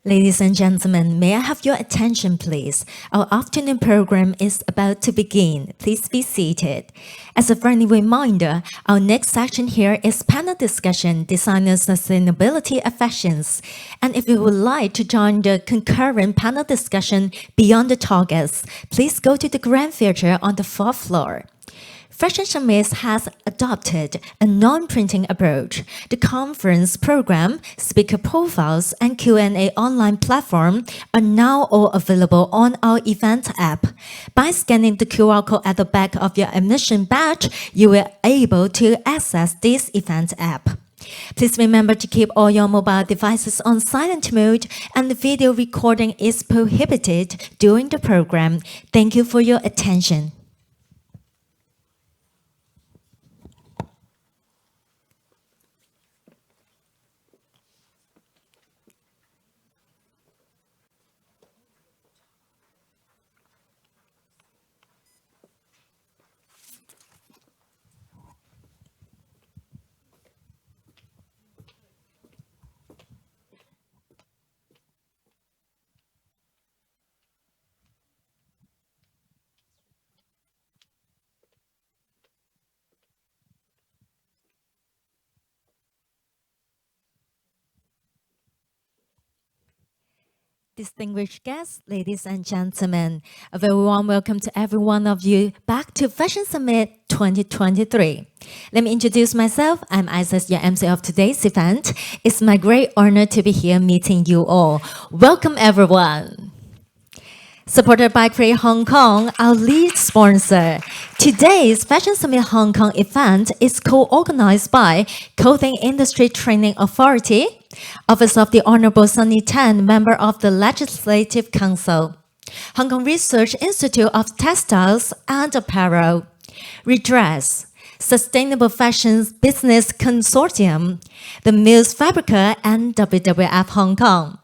Ladies and gentlemen, may I have your attention, please? Our afternoon program is about to begin. Please be seated. As a friendly reminder, our next section here is panel discussion, Designers' Sustainability of Fashions. And if you would like to join the concurrent panel discussion beyond the targets, please go to the grand theater on the fourth floor. Fashion Summit has adopted a non-printing approach. The conference program, speaker profiles, and Q&A online platform are now all available on our event app. By scanning the QR code at the back of your admission badge, you will be able to access this event app. Please remember to keep all your mobile devices on silent mode, and the video recording is prohibited during the program. Thank you for your attention. Distinguished guests, ladies and gentlemen, a very warm welcome to every one of you back to Fashion Summit 2023. Let me introduce myself. I'm Isis, your MC of today's event. It's my great honor to be here meeting you all. Welcome, everyone. Supported by Create Hong Kong, our lead sponsor. Today's Fashion Summit Hong Kong event is co-organized by Clothing Industry Training Authority, Office of the Honorable Sunny Tan, member of the Legislative Council, Hong Kong Research Institute of Textiles and Apparel, Redress, Sustainable Fashion Business Consortium, the Mills Fabrica, and WWF Hong Kong.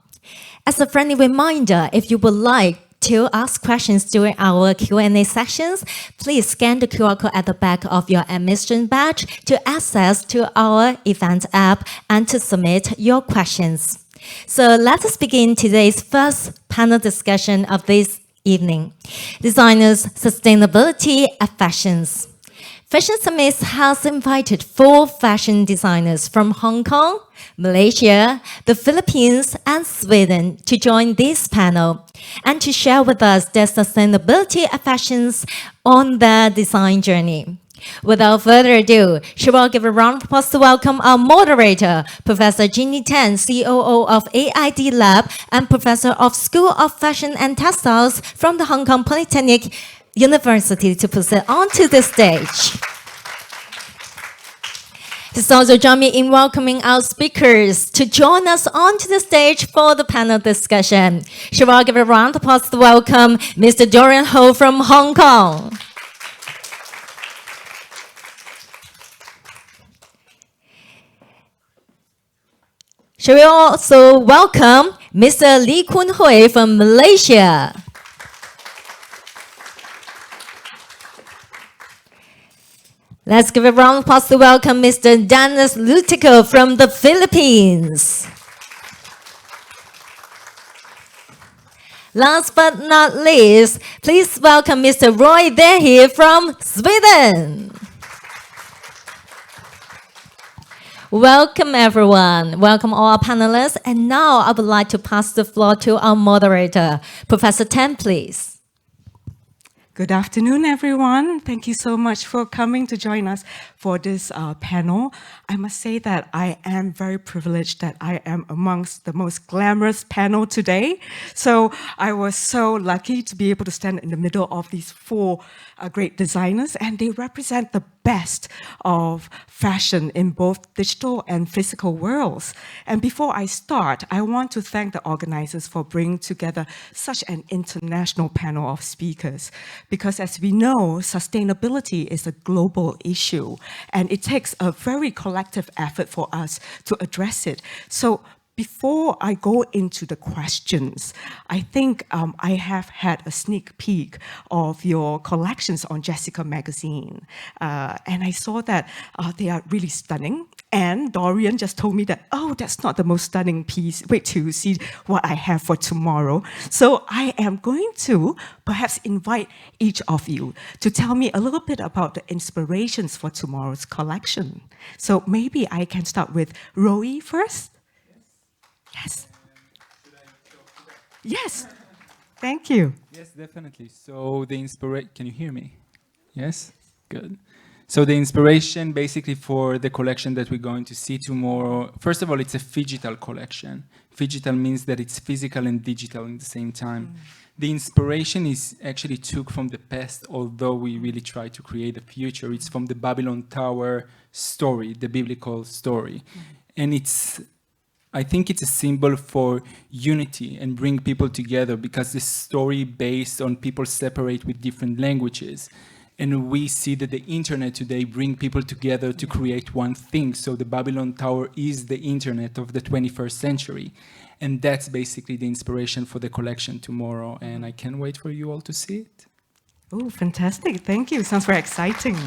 As a friendly reminder, if you would like to ask questions during our Q&A sections, please scan the QR code at the back of your admission badge to access to our event app and to submit your questions. So let us begin today's first panel discussion of this evening. Designers' Sustainability of Fashions. Fashion Summit has invited 4 fashion designers from Hong Kong, Malaysia, the Philippines, and Sweden to join this panel and to share with us their sustainability of fashions on their design journey. Without further ado, shall we give a round of applause to welcome our moderator, Professor Jeanne, COO of AiDLab and Professor of School of Fashion and Textiles from the Hong Kong Polytechnic University, to proceed onto the stage. Please also join me in welcoming our speakers to join us onto the stage for the panel discussion. Shall we give a round of applause to welcome Mr. Dorian Ho from Hong Kong. Shall we also welcome Mr. LEE Khoon Hooi from Malaysia. Let's give a round of applause to welcome Mr. Dennis Lustico from the Philippines. Last but not least, please welcome Mr. Roei Derhi from Sweden. Welcome, everyone. Welcome all our panelists. And now I would like to pass the floor to our moderator, Professor Tan, please. Good afternoon, everyone. Thank you so much for coming to join us for this panel. I must say that I am very privileged that I am amongst the most glamorous panel today. So I was so lucky to be able to stand in the middle of these 4 great designers, and they represent the best of fashion in both digital and physical worlds. And before I start, I want to thank the organizers for bringing together such an international panel of speakers. Because as we know, sustainability is a global issue, and it takes a very collective effort for us to address it. So before I go into the questions, I think I have had a sneak peek of your collections on Jessica magazine. And I saw that they are really stunning. And Dorian just told me that, oh, that's not the most stunning piece. Wait till you see what I have for tomorrow. So I am going to perhaps invite each of you to tell me a little bit about the inspirations for tomorrow's collection. So maybe I can start with Roei first. Yes. Yes. Thank you. Yes, definitely. So the can you hear me? Yes? Good. So the inspiration basically for the collection that we're going to see tomorrow, first of all, it's a phygital collection. Phygital means that it's physical and digital at the same time. The inspiration is actually took from the past, although we really try to create the future. It's from the Babylon Tower story, the biblical story. And I think it's a symbol for unity and bring people together, because this story based on people separate with different languages. And we see that the internet today bring people together to create one thing. So the Babylon Tower is the internet of the 21st century. And that's basically the inspiration for the collection tomorrow. And I can't wait for you all to see it. Oh, fantastic. Thank you. Sounds very exciting.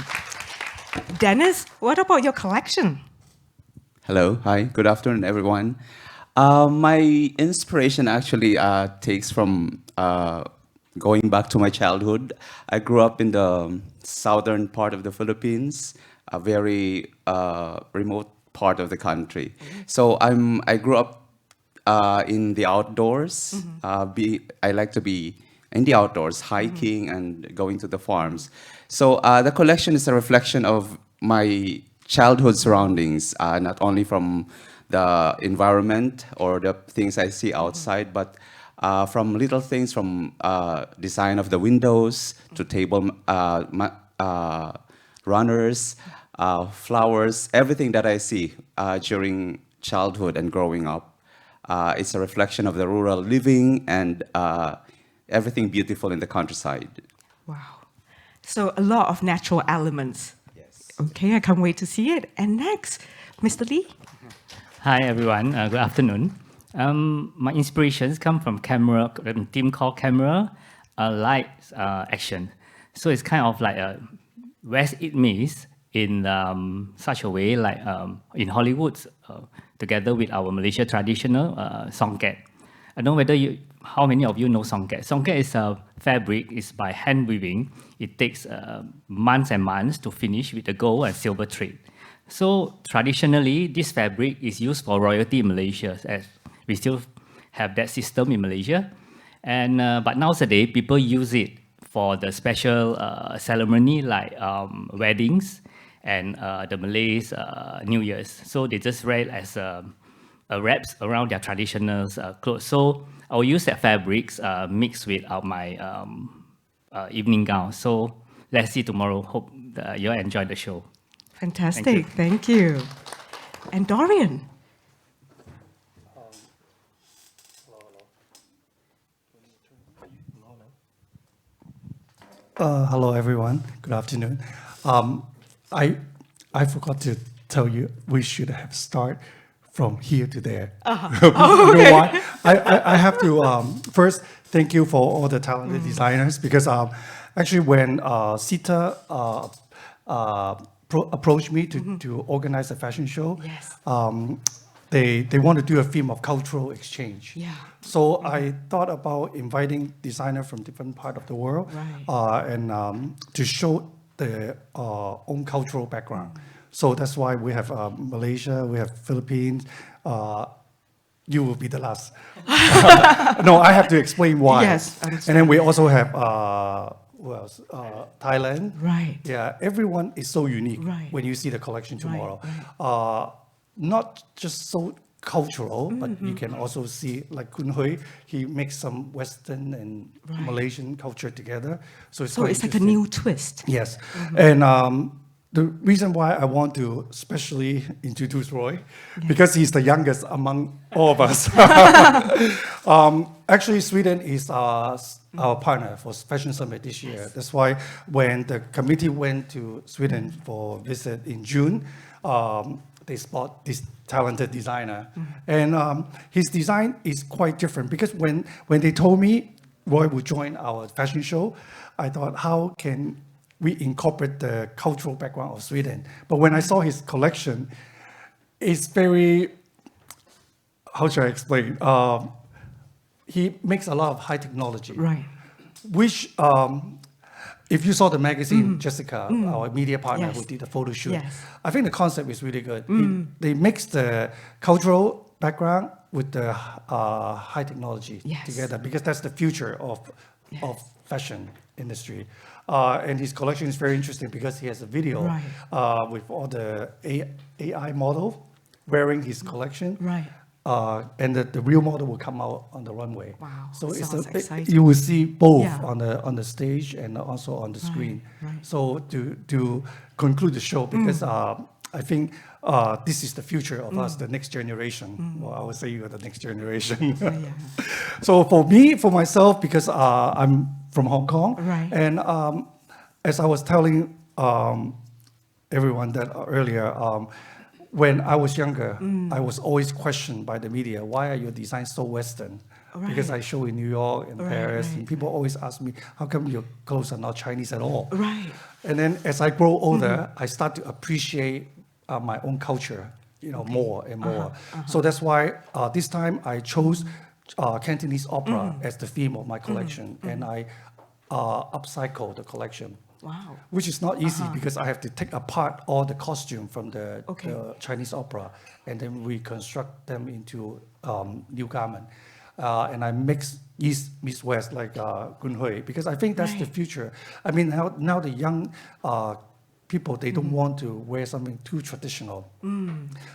Dennis, what about your collection? Hello, hi, good afternoon, everyone. My inspiration actually takes from going back to my childhood. I grew up in the southern part of the Philippines, a very remote part of the country. So I grew up in the outdoors. I like to be in the outdoors, hiking and going to the farms. So the collection is a reflection of my childhood surroundings, not only from the environment or the things I see outside, but from little things, from design of the windows to table runners, flowers, everything that I see during childhood and growing up. It's a reflection of the rural living and everything beautiful in the countryside. Wow. So a lot of natural elements. Yes. Okay, I can't wait to see it. And next, Mr. Lee. Hi everyone, good afternoon. My inspirations come from a team called Camera Light Action. So it's kind of like a West It Means in such a way, like in Hollywood, together with our Malaysia traditional songket. I don't know how many of you know songket. Songket is a fabric, it's by hand weaving. It takes months and months to finish with the gold and silver thread. So traditionally, this fabric is used for royalty in Malaysia, as we still have that system in Malaysia. And but nowadays, people use it for the special ceremony like weddings and the Malays New Year's. So they just wear it as wraps around their traditional clothes. So I will use that fabrics mixed with my evening gown. So let's see tomorrow. Hope you'll enjoy the show. Fantastic. Thank you. And Dorian. Hello, everyone. Good afternoon. I forgot to tell you we should have start from here to there. You know why? I have to first thank you for all the talented designers, because actually when CITA approached me to organize a fashion show, Yes. They want to do a theme of cultural exchange. Yeah. So I thought about inviting designers from different parts of the world, Right. and to show their own cultural background. So that's why we have Malaysia, we have Philippines. You will be the last. No, I have to explain why. Yes, and then we also have who else? Thailand. Right. Yeah, everyone is so unique Right. when you see the collection tomorrow. Right. Not just so cultural, but you can also see, like Khoon Hooi, he makes some Western and Malaysian culture together. So it's So quite it's like a interesting. new twist. Yes, and the reason why I want to especially introduce Roei, because he's the youngest among all of us. Actually, Sweden is our partner for Fashion Summit this year. That's why when the committee went to Sweden for visit in June, they spot this talented designer. And his design is quite different because when they told me Roy would join our fashion show, I thought, how can we incorporate the cultural background of Sweden? But when I saw his collection, it's very, how should I explain? He makes a lot of high technology. Right. Which, if you saw the magazine, Jessica, our media partner Yes. who did the photo shoot, Yes. I think the concept is really good. They mix the cultural background with the high technology Yes. together because that's the future of fashion industry. And his collection is very interesting because he has a video with all the AI model wearing his collection. Right. And the real model will come out on the runway. Wow, So sounds exciting. you will see both Yeah. on the stage and also on the screen. right. So to conclude the show, because I think this is the future of us, the next generation. Well, I would say you are the next generation. So for myself, because I'm from Hong Kong, Right. and as I was telling everyone that earlier, when I was younger, I was always questioned by the media, why are your designs so Western? Because I show in New York and Paris, and people always ask me, how come your clothes are not Chinese at all? Right. And then as I grow older, I start to appreciate my own culture, more and more. So that's why this time I chose Cantonese opera as the theme of my collection, and I upcycle the collection. Wow. Which is not easy because I have to take apart all the costume from the Chinese opera and then reconstruct them into new garment. And I mix East meets West like Khoon Hooi because I think that's the future. I mean, now the young people, they don't want to wear something too traditional.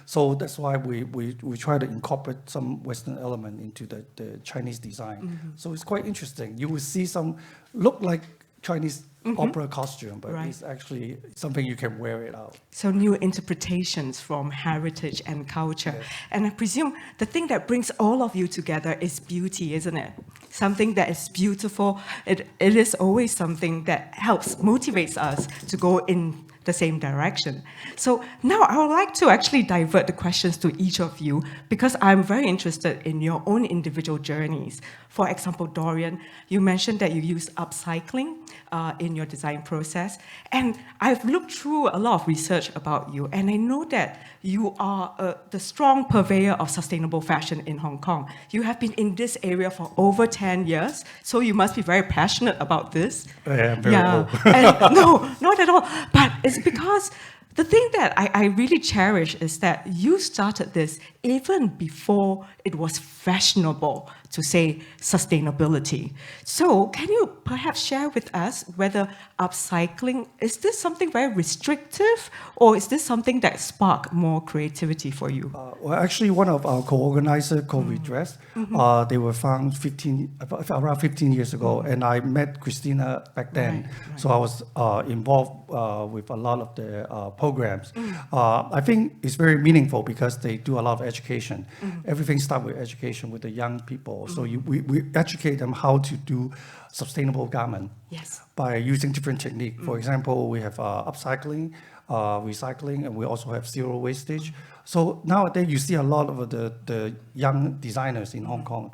So that's why we try to incorporate some Western element into the Chinese design. So it's quite interesting. You will see some look like Chinese opera costume, but it's actually something you can wear it out. So new interpretations from heritage and culture. Yes. And I presume the thing that brings all of you together is beauty, isn't it? Something that is beautiful. It is always something that helps, motivates us to go in the same direction. So now I would like to actually divert the questions to each of you because I'm very interested in your own individual journeys. For example, Dorian, you mentioned that you use upcycling in your design process. And I've looked through a lot of research about you, and I know that you are the strong purveyor of sustainable fashion in Hong Kong. You have been in this area for over 10 years, so you must be very passionate about this. I am very old. And no, not at all. But it's because the thing that I really cherish is that you started this even before it was fashionable to say sustainability. So can you perhaps share with us whether upcycling, is this something very restrictive or is this something that sparked more creativity for you? Well, actually, one of our co-organizers, Co-Redress, they were found around 15 years ago, and I met Christina back then. So I was involved with a lot of the programs. I think it's very meaningful because they do a lot of education. Everything starts with education with the young people. So we educate them how to do sustainable garment by using different techniques. For example, we have upcycling, recycling, and we also have zero wastage. So nowadays you see a lot of the young designers in Hong Kong,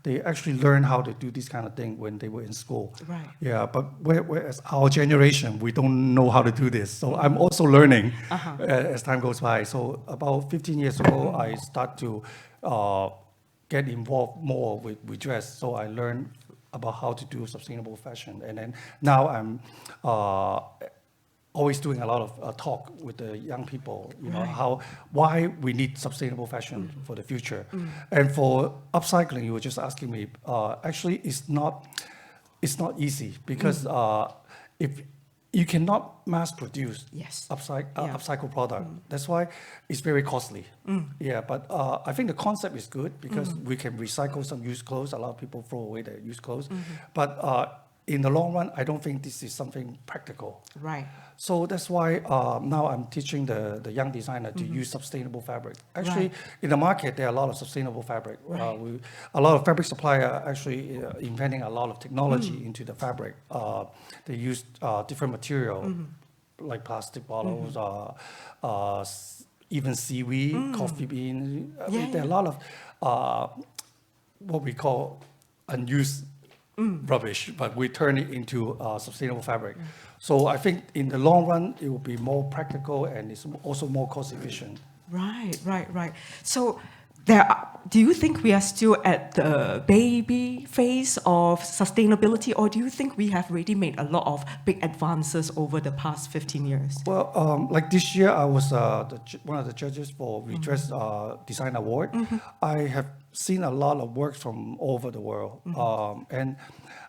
they actually learn how to do this kind of thing when they were in school. Right. Yeah, but whereas our generation, we don't know how to do this. So I'm also learning as time goes by. So about 15 years ago, I start to get involved more with dress. So I learned about how to do sustainable fashion. And then now I'm always doing a lot of talk with the young people, why we need sustainable fashion for the future. And for upcycling, you were just asking me, actually it's not easy because if you cannot mass produce upcycle product, that's why it's very costly. Yeah, but I think the concept is good because we can recycle some used clothes. A lot of people throw away their used clothes, but in the long run, I don't think this is something practical. Right. So that's why now I'm teaching the young designer to use sustainable fabric. Actually, in the market, there are a lot of sustainable fabric. A lot of fabric suppliers are actually inventing a lot of technology into the fabric. They use different material, like plastic bottles, even seaweed, coffee bean. I mean, Yeah, there are a lot of what we call unused rubbish, but we turn it into sustainable fabric. So I think in the long run, it will be more practical and it's also more cost efficient. Right. So do you think we are still at the baby phase of sustainability, or do you think we have already made a lot of big advances over the past 15 years? Well, like this year, I was one of the judges for Redress Design Award. I have seen a lot of work from all over the world. And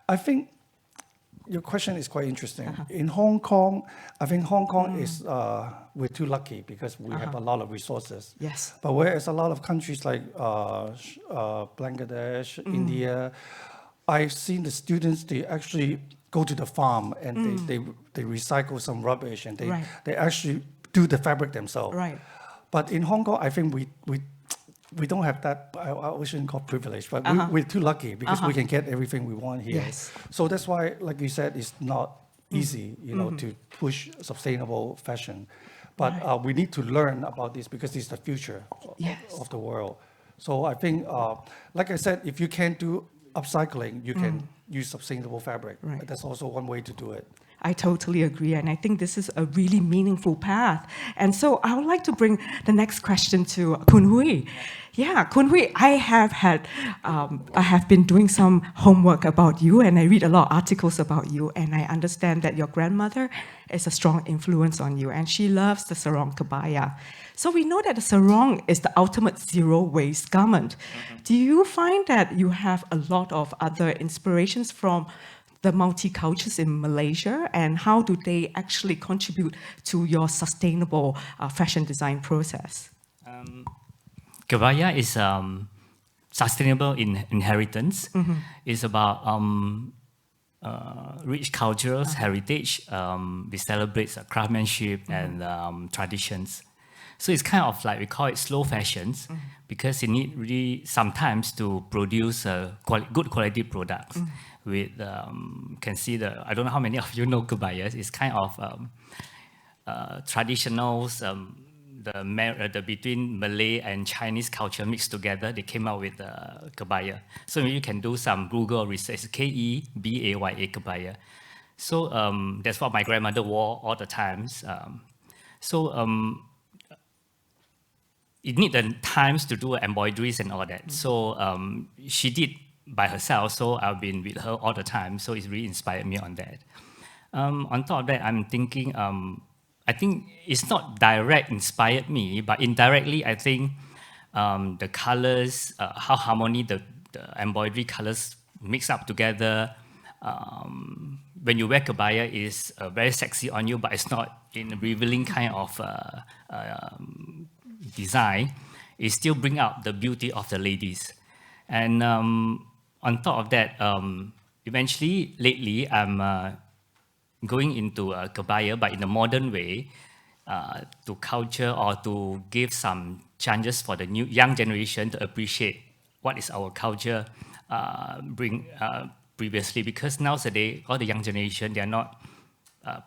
I think your question is quite interesting. In Hong Kong, I think Hong Kong is, we're too lucky because we have a lot of resources. Yes. But whereas a lot of countries like Bangladesh, India, I've seen the students, they actually go to the farm and they recycle some rubbish and they actually do the fabric themselves. Right. But in Hong Kong, I think we don't have that, I shouldn't call privilege, but we're too lucky because we can get everything we want here. Yes. So that's why, like you said, it's not easy, to push sustainable fashion. But we need to learn about this because it's the future of the world. So I think, like I said, if you can't do upcycling, you can use sustainable fabric. Right. That's also one way to do it. I totally agree, and I think this is a really meaningful path. And so I would like to bring the next question to Khoon Hooi. Yeah, Khoon Hooi, I have been doing some homework about you, and I read a lot of articles about you, and I understand that your grandmother is a strong influence on you, and she loves the sarong kebaya. So we know that the sarong is the ultimate zero-waste garment. Do you find that you have a lot of other inspirations from the multi-cultures in Malaysia, and how do they actually contribute to your sustainable fashion design process? Kebaya is sustainable inheritance. It's about rich cultural heritage. We celebrate craftsmanship and traditions. So it's kind of like, we call it slow fashions, because you need really sometimes to produce good quality products. With, can see I don't know how many of you know kebayas. It's kind of traditionals, the between Malay and Chinese culture mixed together. They came out with kebaya. So you can do some Google research. Kebaya kebaya. So that's what my grandmother wore all the times. You need the times to do embroideries and all that. So she did by herself, so I've been with her all the time, so it's really inspired me on that. On top of that, I'm thinking, I think it's not direct inspired me, but indirectly, I think the colors, how harmony the embroidery colors mix up together. When you wear kebaya, is very sexy on you, but it's not in a revealing kind of design. It still brings out the beauty of the ladies. And on top of that, eventually, lately, I'm going into kebaya, but in a modern way, to culture or to give some chances for the young generation to appreciate what is our culture previously. Because nowadays, all the young generation, they are not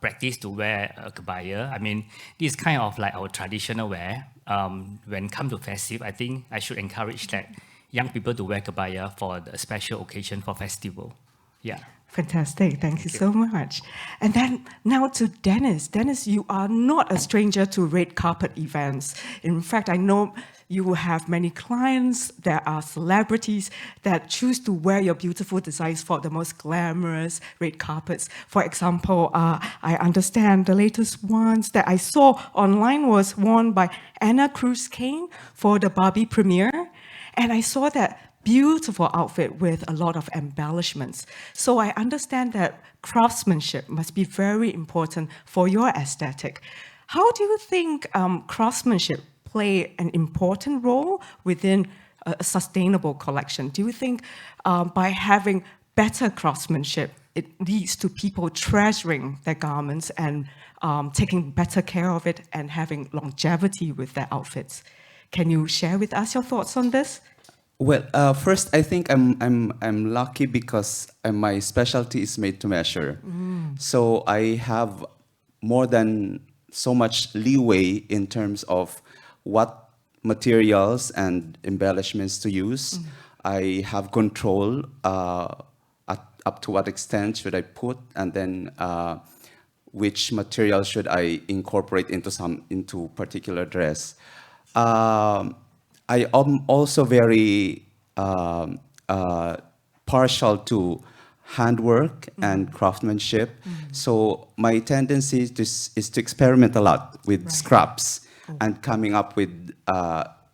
practiced to wear kebaya. I mean, this is kind of like our traditional wear. When it comes to festive, I think I should encourage that young people to wear kebaya for the special occasion for festival. Yeah. Fantastic. Thank you so much. And then now to Dennis. Dennis, you are not a stranger to red carpet events. In fact, I know you have many clients that are celebrities that choose to wear your beautiful designs for the most glamorous red carpets. For example, I understand the latest ones that I saw online was worn by Anna Cruz Kane for the Barbie premiere. And I saw that beautiful outfit with a lot of embellishments. So I understand that craftsmanship must be very important for your aesthetic. How do you think craftsmanship play an important role within a sustainable collection? Do you think by having better craftsmanship, it leads to people treasuring their garments and taking better care of it and having longevity with their outfits? Can you share with us your thoughts on this? Well, first, I think I'm lucky because my specialty is made to measure. So I have more than so much leeway in terms of what materials and embellishments to use. I have control up to what extent should I put, and then which material should I incorporate into particular dress. I am also very partial to handwork and craftsmanship. So my tendency is to experiment a lot with scraps and coming up with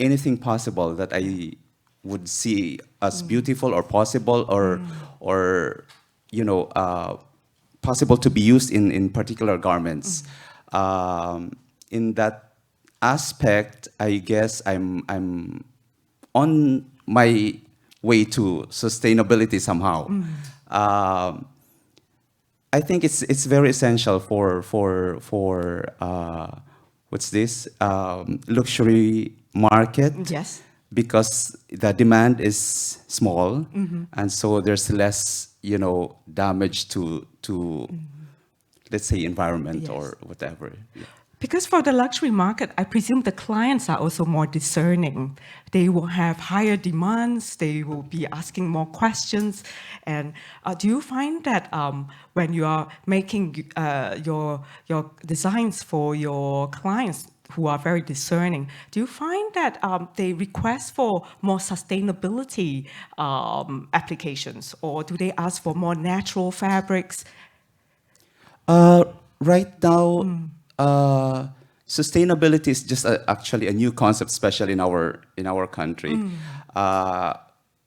anything possible that I would see as beautiful or possible or you know, possible to be used in particular garments. In that aspect, I guess I'm on my way to sustainability somehow. I think it's very essential for what's this luxury market. Yes. Because the demand is small, and so there's less, you know, damage to let's say environment or whatever. Yeah. Because for the luxury market, I presume the clients are also more discerning. They will have higher demands. They will be asking more questions. And do you find that when you are making your designs for your clients who are very discerning, do you find that they request for more sustainability applications, or do they ask for more natural fabrics? Right now, sustainability is just actually a new concept, especially in our country.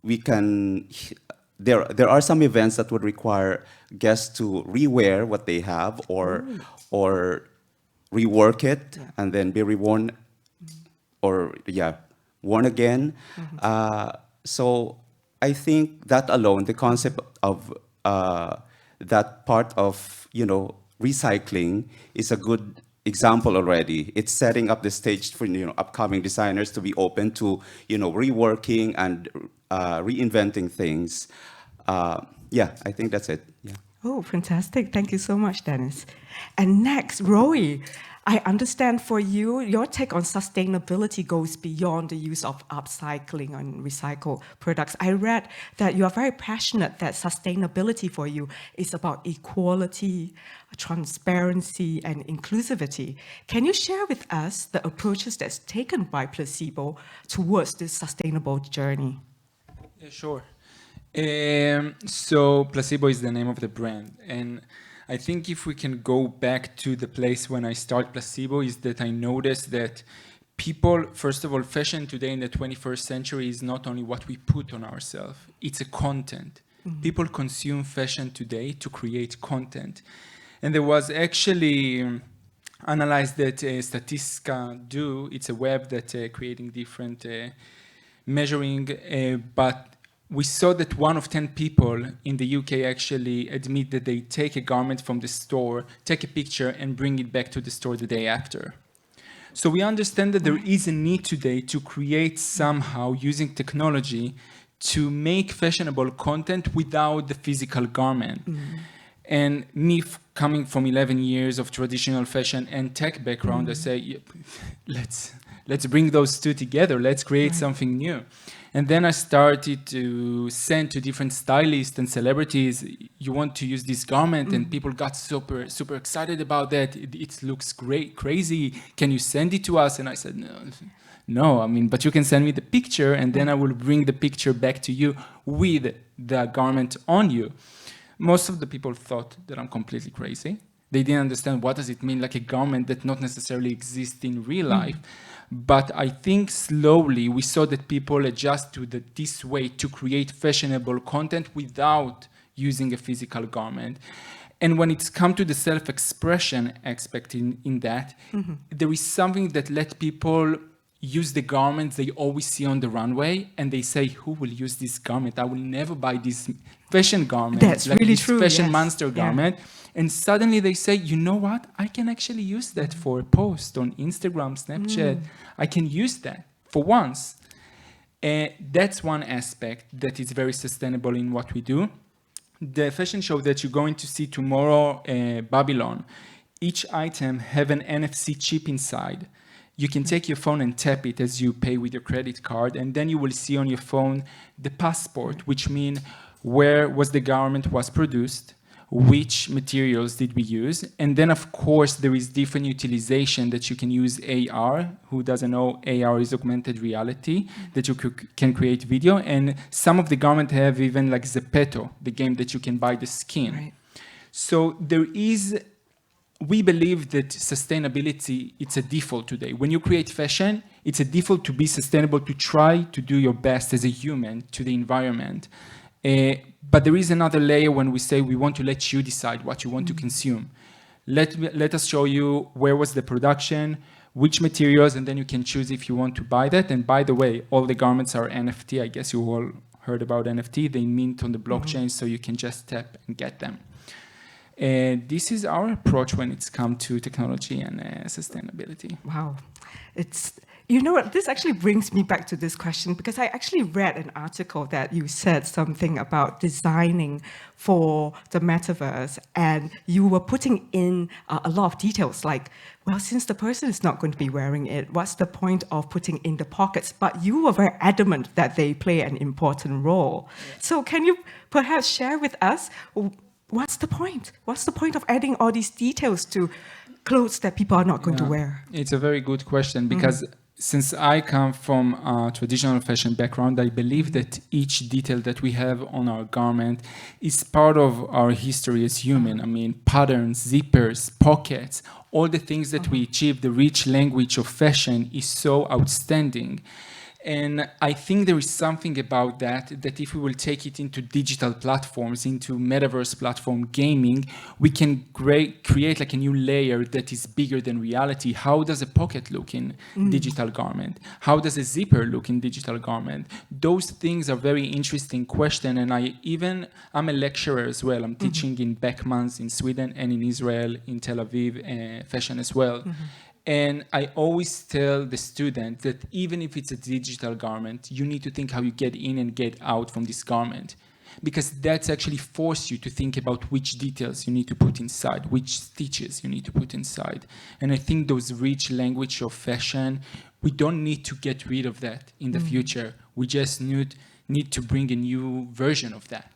We can there are some events that would require guests to rewear what they have or rework it and then be reworn or worn again. So I think that alone, the concept of that part of, you know, recycling is a good example already. It's setting up the stage for, you know, upcoming designers to be open to, you know, reworking and reinventing things. I think that's it. Yeah. Oh, fantastic. Thank you so much, Dennis. And next, Roei, I understand for you, your take on sustainability goes beyond the use of upcycling and recycled products. I read that you are very passionate that sustainability for you is about equality, transparency, and inclusivity. Can you share with us the approaches that's taken by Placebo towards this sustainable journey? Yeah, sure. So Placebo is the name of the brand, and I think if we can go back to the place when I started Placebo, is that I noticed that people, first of all, fashion today in the 21st century is not only what we put on ourselves, it's a content. People consume fashion today to create content. And there was actually analyzed that Statistica do, it's a web that creating different measuring, but we saw that 1 of 10 people in the UK actually admit that they take a garment from the store, take a picture, and bring it back to the store the day after. So we understand that there is a need today to create somehow using technology to make fashionable content without the physical garment. And me coming from 11 years of traditional fashion and tech background, I say, let's bring those two together. Let's create something new. And then I started to send to different stylists and celebrities, you want to use this garment, and people got super excited about that. It looks great, crazy. Can you send it to us? And I said, no, I mean, but you can send me the picture, and then I will bring the picture back to you with the garment on you. Most of the people thought that I'm completely crazy. They didn't understand what does it mean, like a garment that not necessarily exists in real life. But I think slowly we saw that people adjust to this way to create fashionable content without using a physical garment. And when it's come to the self-expression aspect in that, there is something that let people use the garments they always see on the runway, and they say, who will use this garment? I will never buy this fashion garment. That's like really this true, fashion yes. monster garment. And suddenly they say, you know what? I can actually use that for a post on Instagram, Snapchat. I can use that for once. That's one aspect that is very sustainable in what we do. The fashion show that you're going to see tomorrow, Babylon, each item have an NFC chip inside. you can take your phone and tap it as you pay with your credit card, and then you will see on your phone the passport, which means where was the garment was produced, which materials did we use, and then of course there is different utilization that you can use AR. Who doesn't know, AR is augmented reality, that you can create video, and some of the garments have even like Zepeto, the game that you can buy the skin. Right. So there is, we believe that sustainability, it's a default today. When you create fashion, it's a default to be sustainable, to try to do your best as a human to the environment. But there is another layer when we say we want to let you decide what you want to consume. Let us show you where was the production, which materials, and then you can choose if you want to buy that. And by the way, all the garments are NFT. I guess you all heard about NFT. They mint on the blockchain, so you can just tap and get them. This is our approach when it's come to technology and sustainability. Wow. It's, you know what, this actually brings me back to this question, because I actually read an article that you said something about designing for the metaverse, and you were putting in a lot of details like, well, since the person is not going to be wearing it, what's the point of putting in the pockets? But you were very adamant that they play an important role. So can you perhaps share with us, what's the point? What's the point of adding all these details to clothes that people are not going to wear? It's a very good question, because since I come from a traditional fashion background, I believe that each detail that we have on our garment is part of our history as human. I mean, patterns, zippers, pockets, all the things that we achieve, the rich language of fashion is so outstanding. And I think there is something about that if we will take it into digital platforms, into metaverse platform gaming, we can create like a new layer that is bigger than reality. How does a pocket look in digital garment? How does a zipper look in digital garment? Those things are very interesting question. And I'm a lecturer as well. I'm teaching in Beckmans in Sweden and in Israel, in Tel Aviv, fashion as well. And I always tell the student that even if it's a digital garment, you need to think how you get in and get out from this garment. Because that's actually force you to think about which details you need to put inside, which stitches you need to put inside. And I think those rich language of fashion, we don't need to get rid of that in the future. We just need to bring a new version of that.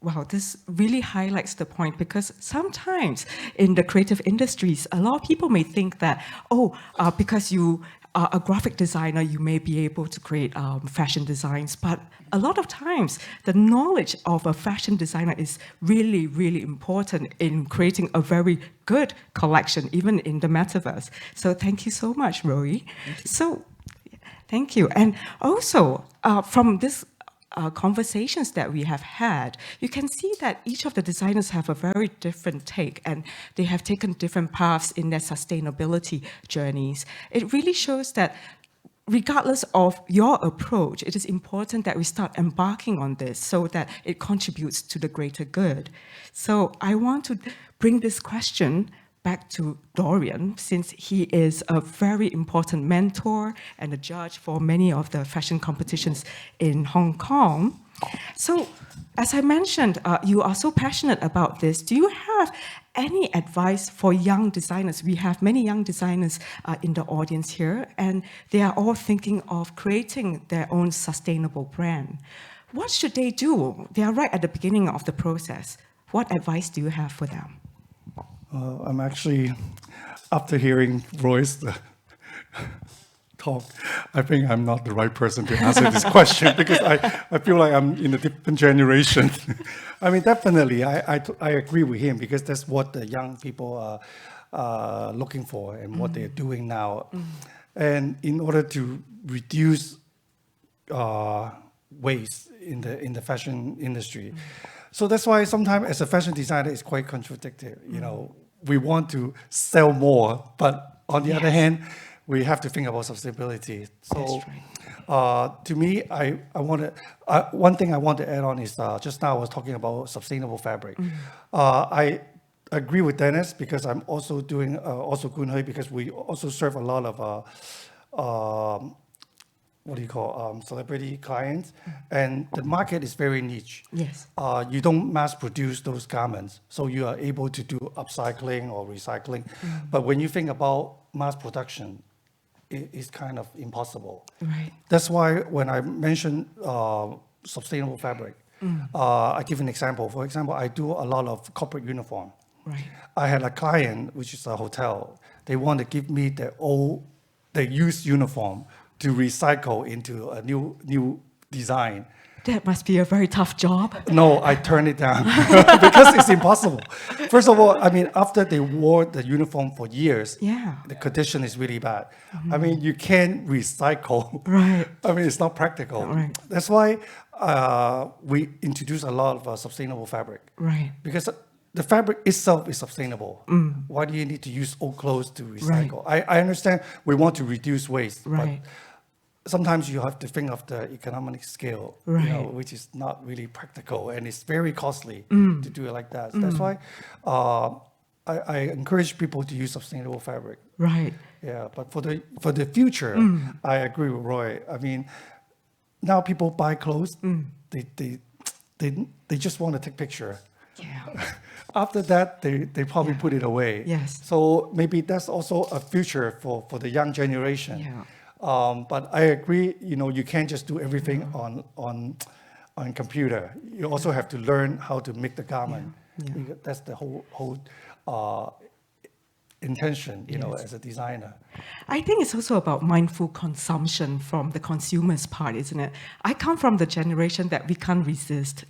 Wow, this really highlights the point, because sometimes in the creative industries, a lot of people may think that, because you are a graphic designer, you may be able to create fashion designs. But a lot of times, the knowledge of a fashion designer is really, really important in creating a very good collection, even in the metaverse. So thank you so much, Roei. Thank you. And also, from this conversations that we have had, you can see that each of the designers have a very different take, and they have taken different paths in their sustainability journeys. It really shows that regardless of your approach, it is important that we start embarking on this so that it contributes to the greater good. So I want to bring this question back to Dorian, since he is a very important mentor and a judge for many of the fashion competitions in Hong Kong. So, as I mentioned, you are so passionate about this. Do you have any advice for young designers? We have many young designers in the audience here, and they are all thinking of creating their own sustainable brand. What should they do? They are right at the beginning of the process. What advice do you have for them? I'm actually, after hearing Roy's talk, I think I'm not the right person to answer this question, because I feel like I'm in a different generation. I mean, definitely, I agree with him, because that's what the young people are looking for and what they're doing now. And in order to reduce waste in the fashion industry. So that's why sometimes as a fashion designer, it's quite contradictory. You know, we want to sell more, but on the other hand, we have to think about sustainability. So to me, I want to, one thing I want to add on is just now I was talking about sustainable fabric. I agree with Dennis, because I'm also doing also Khoon Hooi, because we also serve a lot of celebrity clients, and the market is very niche. Yes. You don't mass produce those garments, so you are able to do upcycling or recycling. But when you think about mass production, is kind of impossible. Right. That's why when I mentioned sustainable fabric, I give an example. For example, I do a lot of corporate uniform. Right. I had a client, which is a hotel. They want to give me their used uniform to recycle into a new design. That must be a very tough job. No, I turned it down because it's impossible. First of all, I mean, after they wore the uniform for years, the condition is really bad. I mean, you can't recycle. Right. I mean, it's not practical. Right. That's why we introduce a lot of sustainable fabric. Right. Because the fabric itself is sustainable. Why do you need to use old clothes to recycle? Right. I understand we want to reduce waste, Right. but sometimes you have to think of the economic scale, Right. which is not really practical, and it's very costly to do it like that. That's why I encourage people to use sustainable fabric. Right. Yeah, but for the future, I agree with Roy. I mean, now people buy clothes, they just want to take picture. Yeah. After that, they probably put it away. Yes. So maybe that's also a future for the young generation. Yeah. But I agree, you can't just do everything on computer. You also have to learn how to make the garment. Yeah. That's the whole intention, as a designer. I think it's also about mindful consumption from the consumer's part, isn't it? I come from the generation that we can't resist,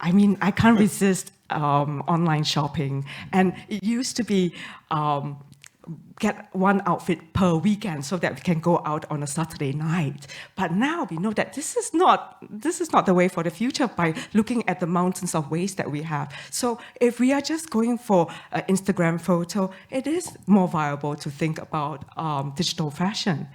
I mean, I can't resist online shopping. And it used to be get one outfit per weekend so that we can go out on a Saturday night. But now we know that this is not the way for the future by looking at the mountains of waste that we have. So if we are just going for an Instagram photo, it is more viable to think about digital fashion.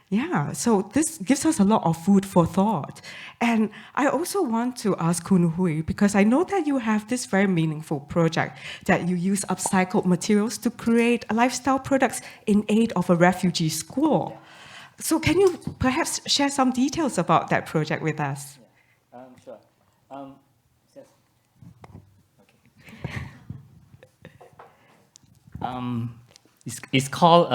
Yeah, so this gives us a lot of food for thought. And I also want to ask Khoon Hooi, because I know that you have this very meaningful project that you use upcycled materials to create lifestyle products in aid of a refugee school. So can you perhaps share some details about that project with us? Sure. Yes. Okay. It's called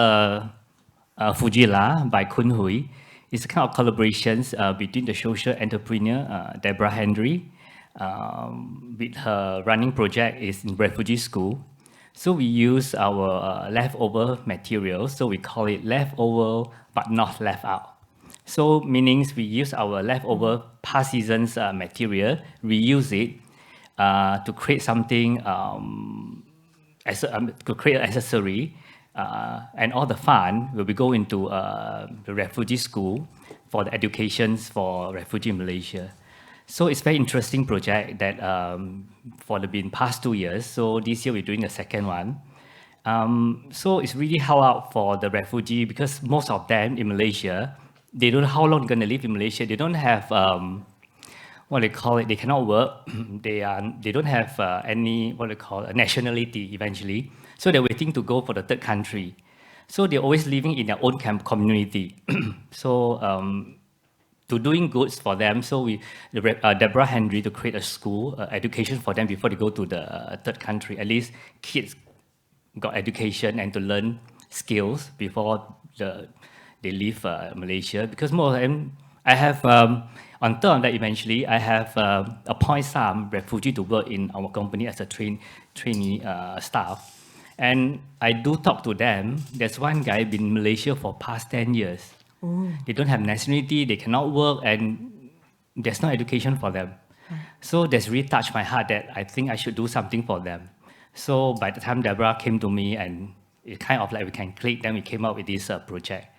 Fujila by Khoon Hooi. It's a kind of collaborations between the social entrepreneur Deborah Henry with her running project is in refugee school. So we use our leftover materials. So we call it leftover but not left out. So meaning we use our leftover past season's material, reuse it to create something to create an accessory. And all the fund will be going to the refugee school for the educations for refugee in Malaysia. So it's a very interesting project that for the past 2 years. So this year we're doing the second one. So it's really help out for the refugee because most of them in Malaysia, they don't know how long they're going to live in Malaysia. They don't have what they call it. They cannot work. They don't have any what they call a nationality eventually. So they're waiting to go for the third country. So they're always living in their own community. So to doing goods for them, so Deborah Henry to create a school, education for them before they go to the third country. At least kids got education and to learn skills before they leave Malaysia. Because most of them, I have, on top of that eventually, I have appointed some refugee to work in our company as a trainee staff. And I do talk to them. There's one guy been in Malaysia for past 10 years. Ooh. They don't have nationality, they cannot work, and there's no education for them. So that's really touched my heart that I think I should do something for them. So by the time Deborah came to me and it kind of like we can click, then we came up with this project.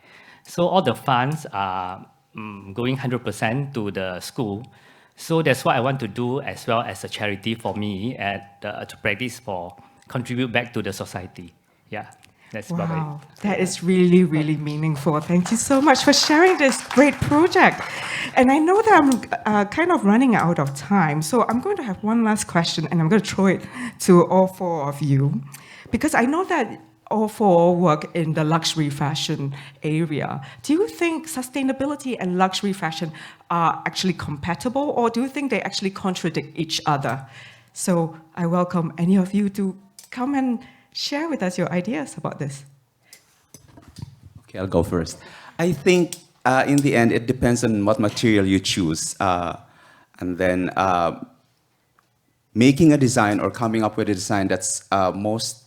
So all the funds are going 100% to the school. So that's what I want to do as well as a charity for me to practice for contribute back to the society. Yeah, that's about it. Wow, that is really, really meaningful. Thank you so much for sharing this great project. And I know that I'm kind of running out of time, so I'm going to have one last question, and I'm going to throw it to all four of you, because I know that all four work in the luxury fashion area. Do you think sustainability and luxury fashion are actually compatible, or do you think they actually contradict each other? So I welcome any of you to come and share with us your ideas about this. Okay, I'll go first. I think in the end, it depends on what material you choose. And then making a design or coming up with a design that's most,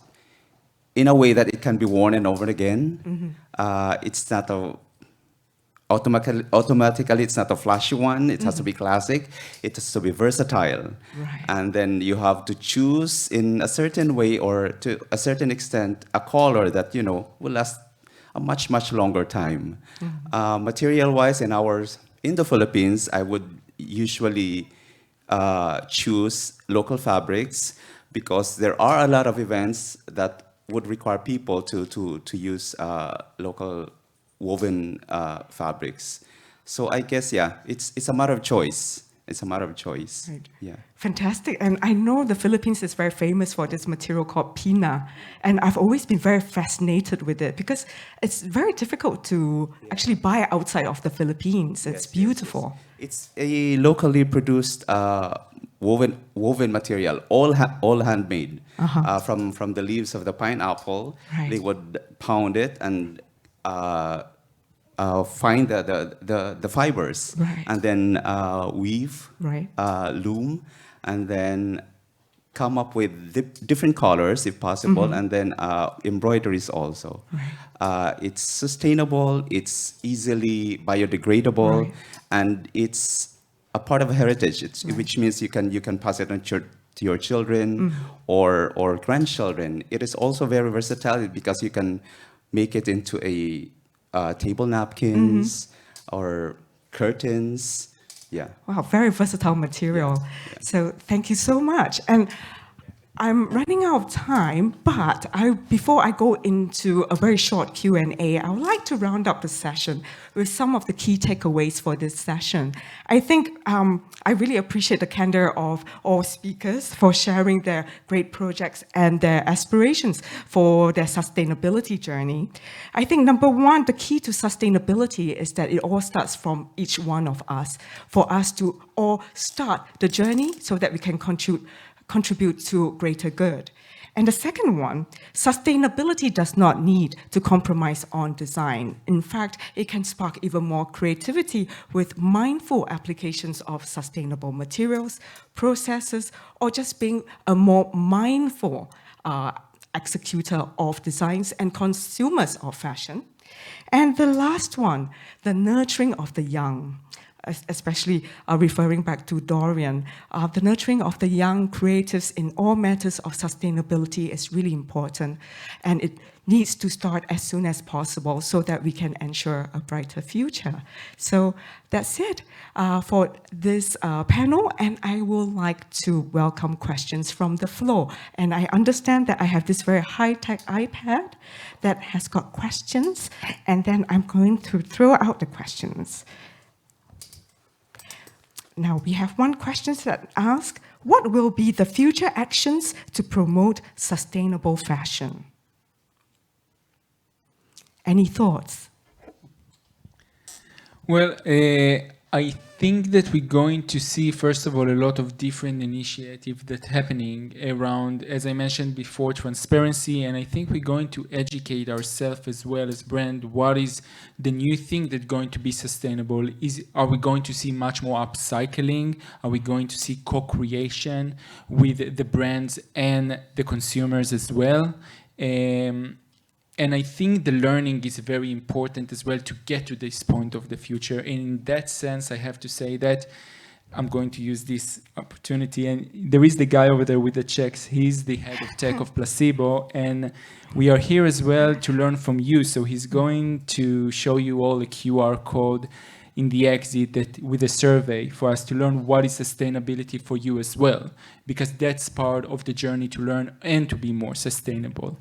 in a way that it can be worn and over again. It's not automatically it's not a flashy one. It has to be classic. It has to be versatile. Right. And then you have to choose in a certain way or to a certain extent a color that, you know, will last a much, much longer time. Material-wise, in the Philippines, I would usually choose local fabrics because there are a lot of events that would require people to use local woven fabrics. So I guess, yeah, it's a matter of choice. It's a matter of choice. Right. Yeah. Fantastic. And I know the Philippines is very famous for this material called pina. And I've always been very fascinated with it because it's very difficult to actually buy outside of the Philippines. It's beautiful. It's a locally produced woven material, all handmade. From the leaves of the pineapple. Right. They would pound it and find the fibers, Right. and then weave, Right. loom, and then come up with different colors if possible, and then embroideries also. Right. It's sustainable, it's easily biodegradable, Right. and it's a part of a heritage, which means you can pass it on to your children or grandchildren. It is also very versatile because you can make it into a table napkins or curtains. Yeah. Wow, very versatile material. So thank you so much. And I'm running out of time, but before I go into a very short Q&A, I would like to round up the session with some of the key takeaways for this session. I think I really appreciate the candor of all speakers for sharing their great projects and their aspirations for their sustainability journey. I think number one, the key to sustainability is that it all starts from each one of us, for us to all start the journey so that we can contribute to greater good. And the second one, sustainability does not need to compromise on design. In fact, it can spark even more creativity with mindful applications of sustainable materials, processes, or just being a more mindful executor of designs and consumers of fashion. And the last one, the nurturing of the young. Especially referring back to Dorian, the nurturing of the young creatives in all matters of sustainability is really important, and it needs to start as soon as possible so that we can ensure a brighter future. So that's it for this panel, and I would like to welcome questions from the floor. And I understand that I have this very high-tech iPad that has got questions, and then I'm going to throw out the questions. Now, we have one question that asks, what will be the future actions to promote sustainable fashion? Any thoughts? Well, I think that we're going to see, first of all, a lot of different initiatives that's happening around, as I mentioned before, transparency, and I think we're going to educate ourselves as well as brand. What is the new thing that's going to be sustainable? Are we going to see much more upcycling? Are we going to see co-creation with the brands and the consumers as well? And I think the learning is very important as well to get to this point of the future. And in that sense, I have to say that I'm going to use this opportunity. And there is the guy over there with the checks. He's the head of tech of Placebo. And we are here as well to learn from you. So he's going to show you all the QR code in the exit that with a survey for us to learn what is sustainability for you as well. Because that's part of the journey to learn and to be more sustainable.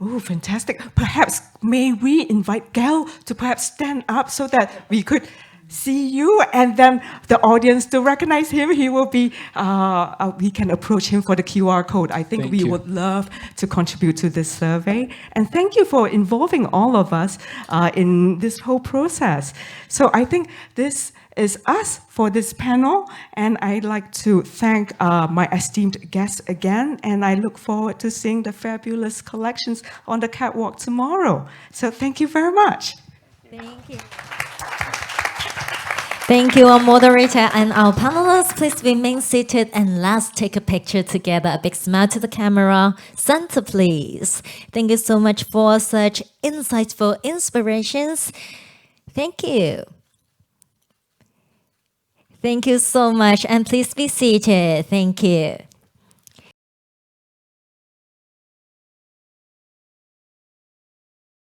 Oh, fantastic. Perhaps may we invite Gail to perhaps stand up so that we could see you, and then the audience to recognize him. He will be, we can approach him for the QR code. I think we would love to contribute to this survey. And thank you for involving all of us in this whole process. So I think this is us for this panel, and I'd like to thank my esteemed guests again, and I look forward to seeing the fabulous collections on the catwalk tomorrow. So thank you very much. Thank you. Thank you, our moderator and our panelists. Please remain seated and let's take a picture together. A big smile to the camera. Center, please. Thank you so much for such insightful inspirations. Thank you. Thank you so much, and please be seated. Thank you.